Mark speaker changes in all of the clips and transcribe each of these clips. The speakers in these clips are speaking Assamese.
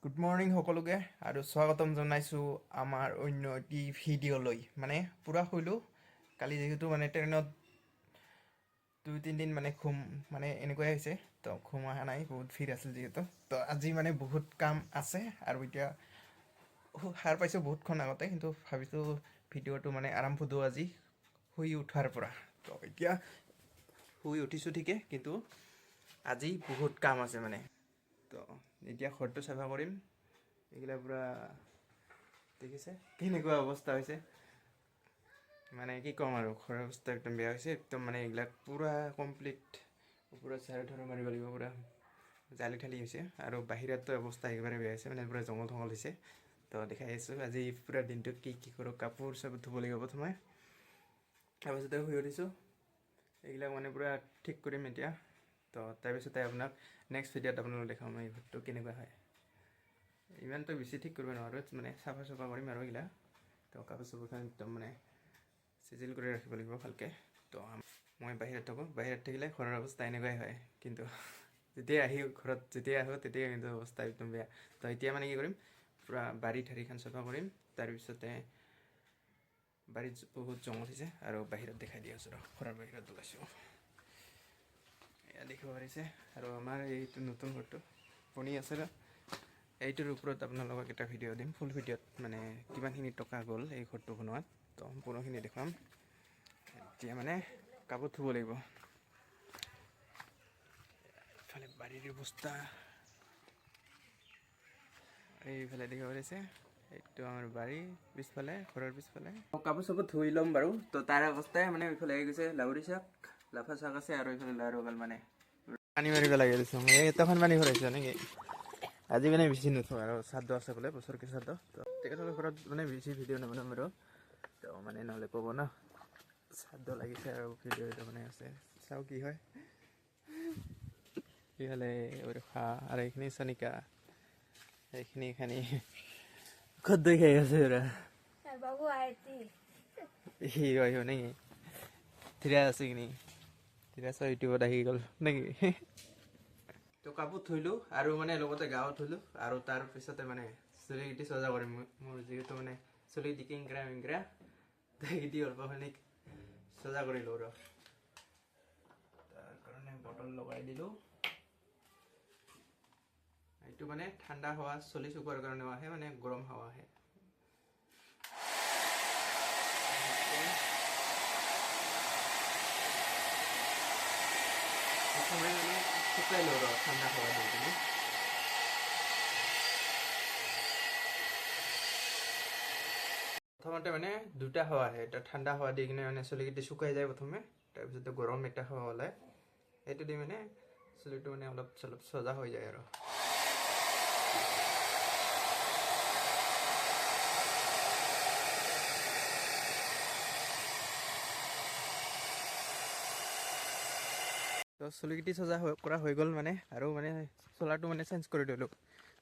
Speaker 1: গুড মৰ্ণিং সকলোকে আৰু স্বাগতম জনাইছোঁ আমাৰ অন্য এটি ভিডিঅ'লৈ। পূৰা শুলোঁ কালি, যিহেতু ট্ৰেইনত 2-3 দিন এনেকুৱাই হৈছে। তো ঘুম অহা নাই, বহুত ভিৰ আছিল যিহেতু। তো আজি বহুত কাম আছে আৰু এতিয়া সাৰ পাইছোঁ বহুতক্ষণ আগতে, কিন্তু ভাবিছোঁ ভিডিঅ'টো আৰম্ভ দিওঁ আজি শুই উঠাৰ পৰা। তো এতিয়া শুই উঠিছোঁ ঠিকে, কিন্তু আজি বহুত কাম আছে তো এতিয়া ঘৰটো চাফা কৰিম। এইগিলা পূৰা দেখিছে কেনেকুৱা অৱস্থা হৈছে, কি ক'ম আৰু, ঘৰৰ অৱস্থা একদম বেয়া হৈছে। একদম এইবিলাক পূৰা কমপ্লিট পূৰা ঝাৰু মাৰিব লাগিব, পূৰা জালি ঠালি হৈছে। আৰু বাহিৰতো অৱস্থা একেবাৰে বেয়া হৈছে, পূৰা জংঘল হৈছে। তো দেখাই আছোঁ আজি পূৰা দিনটোত কি কৰোঁ। কাপোৰ চাপোৰ ধুব লাগিব প্ৰথমে, তাৰপিছতে শুই উঠিছোঁ। এইবিলাক পূৰা ঠিক কৰিম এতিয়া। তো তাৰপিছতে আপোনাক নেক্সট ভিডিঅ'ত আপোনালোকক দেখাম এই ঘৰটো কেনেকুৱা হয়। ইমানটো বেছি ঠিক কৰিব নোৱাৰোঁ, চাফা কৰিম আৰু এইগিলা। তো কাপোৰ চাপোৰখন একদম চিজিল কৰি ৰাখিব লাগিব ভালকৈ। তো মই বাহিৰত থাকোঁ, বাহিৰত থাকিলে ঘৰৰ অৱস্থা এনেকুৱাই হয়, কিন্তু যেতিয়া আহোঁ তেতিয়া কিন্তু অৱস্থা একদম বেয়া। তো এতিয়া কি কৰিম, পূৰা বাৰী ঠাৰিখন চাফা কৰিম। তাৰপিছতে বাৰীত বহুত জংঘল হৈছে আৰু বাহিৰত দেখাই দি আছোঁ, ঘৰৰ বাহিৰত ওলাইছোঁ। এয়া দেখিব পাৰিছে। আৰু আমাৰ এইটো নতুন ঘৰটো বনি আছে। এইটোৰ ওপৰত আপোনালোকক এটা ভিডিঅ' দিম, ফুল ভিডিঅ'ত কিমানখিনি টকা গ'ল এই ঘৰটো বনোৱাত। তো সম্পূৰ্ণখিনি দেখুৱাম। এতিয়া কাপোৰ ধুব লাগিব। ইফালে বাৰীৰ অৱস্থা, এইফালে দেখিব পাৰিছে। এইটো আমাৰ বাৰী পিছফালে, ঘৰৰ পিছফালে। কাপোৰ চাপোৰ ধুই ল'ম বাৰু। তো তাৰ অৱস্থাই এইফালে আহি গৈছে লাউৰি শাক, লাফা শাক আছে, আৰু এইফালে লাৰু গাল পানী মাৰিব লাগে দিছোঁ। এটাখন পানী ভৰাইছোঁ নেকি আজি, বেছি নুঠোঁ আৰু। শ্ৰাদ্ধ আছে বোলে, বছৰকে শ্ৰাদ্ধ। তো তেখেতৰ ঘৰত বেছি ভিডিঅ' নবনাম আৰু। তো নহ'লে ক'ব ন, শ্ৰাদ্ধ লাগিছে আৰু ভিডিঅ' আছে। চাওঁ কি হয়। এইফালে আৰু এইখিনি চনিকা, এইখিনি খত দৈ খাই আছে নেকি, ধীৰা আছে কিনি ধীৰা ইউটিউবত আহি গ'ল নেকি। তো কাপোৰ ধুইলোঁ আৰু লগতে গাও ধুলোঁ, আৰু তাৰপিছতে চুলিকেইটি চজা কৰিম। মোৰ যিহেতু চুলি কিংকৰা মিংকৰা, এইকেইটি অলপখিনি চজা কৰিলোঁ আৰু তাৰ কাৰণে বটল লগাই দিলোঁ। এইটো ঠাণ্ডা হাৱা চলি শুকোৱাৰ কাৰণেও আহে, গৰম হাৱা আহে। শুকাই লওঁ আৰু ঠাণ্ডা হাৱা দি কিনে। প্ৰথমতে দুটা হাৱা আহে, এটা ঠাণ্ডা হাৱা দি কিনে চুলিকেইটি শুকাই যায় প্ৰথমে, তাৰপিছতে গৰম এটা হাৱা ওলায়। সেইটো দি চুলিটো অলপ চলপ চজা হৈ যায় আৰু। তো চুলিকেইটি চজা কৰা হৈ গ'ল আৰু চোলাটো চেঞ্জ কৰি দিলোঁ।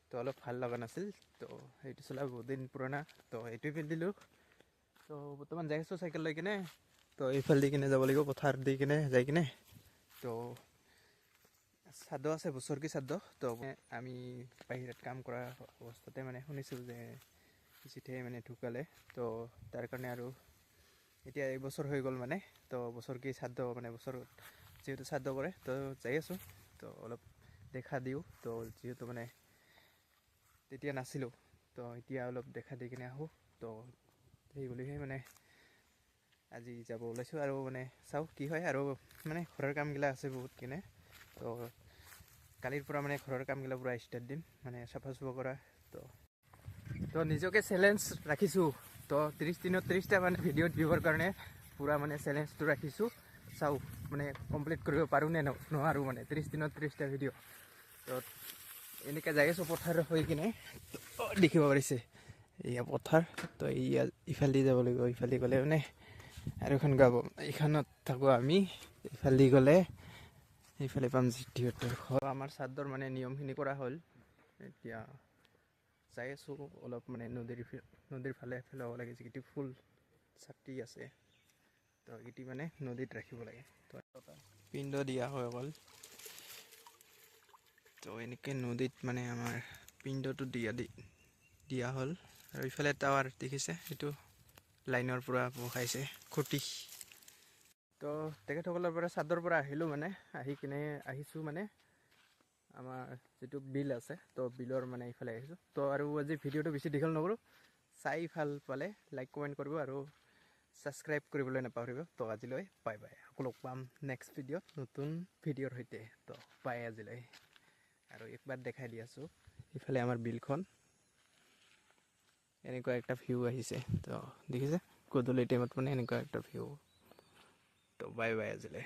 Speaker 1: তো অলপ ভাল লগা নাছিল, তো সেইটো চোলা বহুত দিন পুৰণা, তো এইটোৱে পিন্ধিলোঁ। তো বৰ্তমান যাই আছোঁ চাইকেল লৈ কিনে। তো এইফালে দি কিনে যাব লাগিব, পথাৰ দি কিনে যাই কিনে। তো শ্ৰাদ্ধ আছে, বছৰকি শ্ৰাদ্ধ। তো আমি বাহিৰত কাম কৰা অৱস্থাতে শুনিছোঁ যে চিঠিয়ে ঢুকালে। তো তাৰ কাৰণে আৰু এতিয়া এবছৰ হৈ গ'ল তো বছৰকি শ্ৰাদ্ধ বছৰত যিহেতু শ্ৰাদ্ধ কৰে, তো যাই আছোঁ। তো অলপ দেখা দিওঁ, তো যিহেতু তেতিয়া নাছিলোঁ, তো এতিয়া অলপ দেখা দি কিনে আহোঁ। তো সেই বুলিহে আজি যাব ওলাইছোঁ। আৰু চাওঁ কি হয়। আৰু ঘৰৰ কামগিলা আছে বহুত কিনে। তো কালিৰ পৰা ঘৰৰ কামগিলা পূৰা ষ্টাৰ্ট দিম, চাফা চুফা কৰা। তো নিজকে চেলেঞ্জ ৰাখিছোঁ। তো 30 দিনত 30টা ভিডিঅ' দিবৰ কাৰণে পূৰা চেলেঞ্জটো ৰাখিছোঁ। চাওঁ কমপ্লিট কৰিব পাৰোঁ নে নোৱাৰোঁ। 30 দিনত 30টা ভিডিঅ'। তো এনেকৈ যাই আছোঁ পথাৰ হৈ কিনে। দেখিব পাৰিছে এয়া পথাৰ। তো ইফালেদি যাব লাগিব, ইফালে গ'লে আৰু এখন গাব, এইখনত থাকোঁ আমি। ইফালেদি গ'লে এইফালে পাম জিটিহঁতৰ ঘৰ। আমাৰ শ্ৰাদ্ধৰ নিয়মখিনি কৰা হ'ল। এতিয়া যাই আছোঁ অলপ নদীৰ ফালে হ'ব লাগে, যিকেইটি ফুল চাটি আছে। তো এইকেইটি নদীত ৰাখিব লাগে। তো পিণ্ড দিয়া হয় অকল। তো এনেকৈ নদীত আমাৰ পিণ্ডটো দিয়া হ'ল আৰু ইফালে টাৱাৰ দেখিছে এইটো লাইনৰ পৰা বহাইছে খুঁটি তো তেখেতসকলৰ পৰা চাদৰ পৰা আহিলোঁ মানে আহিছোঁ মানে আমাৰ যিটো বিল আছে তো বিলৰ মানে ইফালে আহিছোঁ তো আৰু আজি ভিডিঅ'টো বেছি দীঘল নকৰোঁ চাই ভাল পালে লাইক কমেণ্ট কৰিব আৰু ছাবস্ক্ৰাইব কৰিবলৈ নাপাহৰিব তো আজিলৈ বাই বাই আকৌ লগ পাম নেক্সট ভিডিঅ'ত নতুন ভিডিঅ'ৰ সৈতে তো বাই আজিলৈ আৰু একবাৰ দেখাই দি আছোঁ ইফালে আমাৰ বিলখন এনেকুৱা একটা ভিউ আহিছে তো দেখিছে গধূলি টাইমত মানে এনেকুৱা একটা ভিউ তো বাই বাই আজিলৈ